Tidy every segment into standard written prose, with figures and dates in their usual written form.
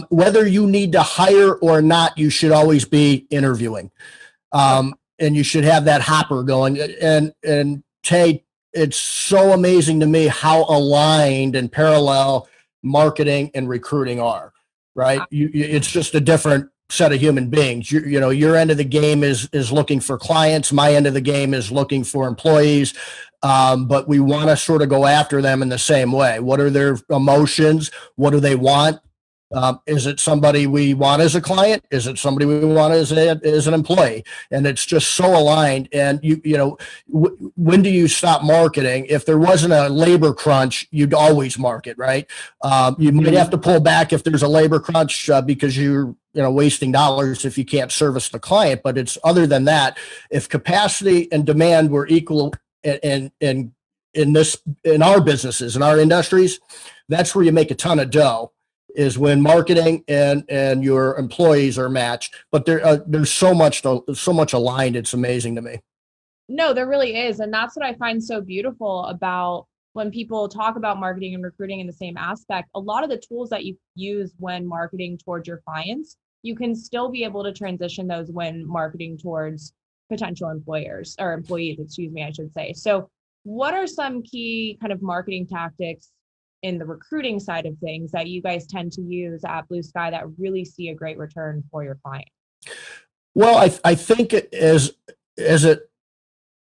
whether you need to hire or not, you should always be interviewing. And you should have that hopper going. And Tay, it's so amazing to me how aligned and parallel marketing and recruiting are, right? It's just a different set of human beings. You know, your end of the game is looking for clients. My end of the game is looking for employees. But we want to sort of go after them in the same way. What are their emotions? What do they want? Is it somebody we want as a client? Is it somebody we want as an employee? And it's just so aligned. And when do you stop marketing? If there wasn't a labor crunch, you'd always market, right? You might have to pull back if there's a labor crunch because you're wasting dollars if you can't service the client. But it's other than that, if capacity and demand were equal in our businesses, in our industries, that's where you make a ton of dough. Is when marketing and your employees are matched, but there's so much aligned. It's amazing to me. No, there really is. And that's what I find so beautiful about when people talk about marketing and recruiting in the same aspect. A lot of the tools that you use when marketing towards your clients, you can still be able to transition those when marketing towards potential employees, I should say. So what are some key kind of marketing tactics in the recruiting side of things that you guys tend to use at Blue Sky that really see a great return for your client? Well, I think as it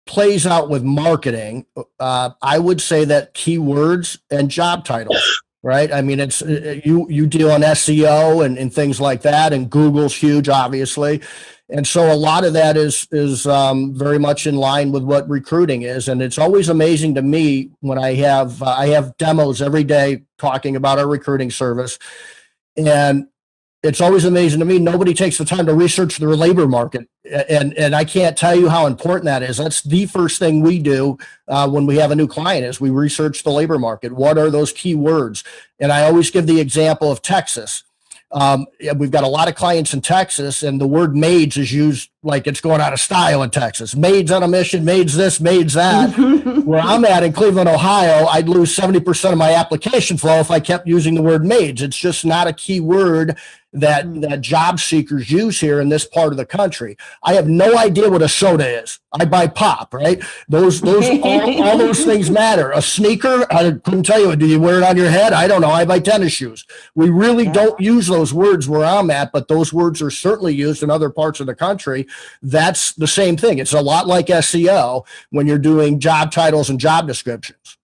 plays out with marketing, I would say that keywords and job titles, right? I mean, it's you deal on SEO and things like that, and Google's huge, obviously. And so a lot of that is very much in line with what recruiting is. And it's always amazing to me when I have demos every day talking about our recruiting service. And it's always amazing to me. Nobody takes the time to research the labor market. And I can't tell you how important that is. That's the first thing we do when we have a new client is we research the labor market. What are those key words? And I always give the example of Texas. We've got a lot of clients in Texas, and the word maids is used like it's going out of style in Texas. Maids on a mission, maids this, maids that. Where I'm at in Cleveland, Ohio, I'd lose 70% of my application flow if I kept using the word maids. It's just not a key word that job seekers use here in this part of the country. I have no idea what a soda is. I buy pop, right? Those all those things matter. A sneaker, I couldn't tell you. Do you wear it on your head? I don't know. I buy tennis shoes. We really don't use those words where I'm at, but those words are certainly used in other parts of the country. That's the same thing. It's a lot like SEO when you're doing job titles and job descriptions.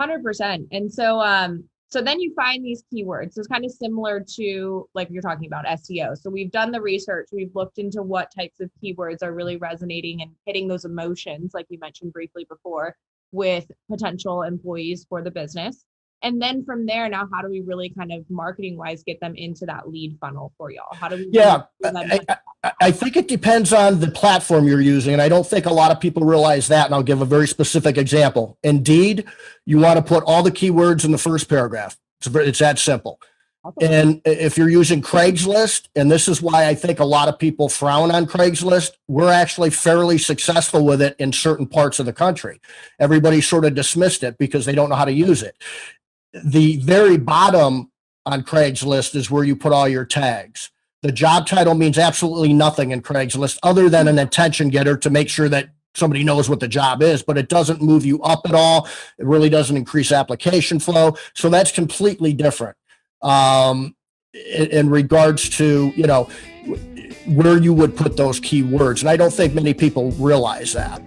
100%. And so then you find these keywords. So it's kind of similar to like you're talking about SEO. So we've done the research. We've looked into what types of keywords are really resonating and hitting those emotions, like you mentioned briefly before, with potential employees for the business. And then from there, now, how do we really kind of marketing wise get them into that lead funnel for y'all? How do we? Yeah, I think it depends on the platform you're using. And I don't think a lot of people realize that. And I'll give a very specific example. Indeed, you want to put all the keywords in the first paragraph. It's that simple. Okay. And if you're using Craigslist, and this is why I think a lot of people frown on Craigslist, we're actually fairly successful with it in certain parts of the country. Everybody sort of dismissed it because they don't know how to use it. The very bottom on Craigslist is where you put all your tags. The job title means absolutely nothing in Craigslist other than an attention getter to make sure that somebody knows what the job is, but it doesn't move you up at all. It really doesn't increase application flow. So that's completely different in regards to, where you would put those keywords. And I don't think many people realize that.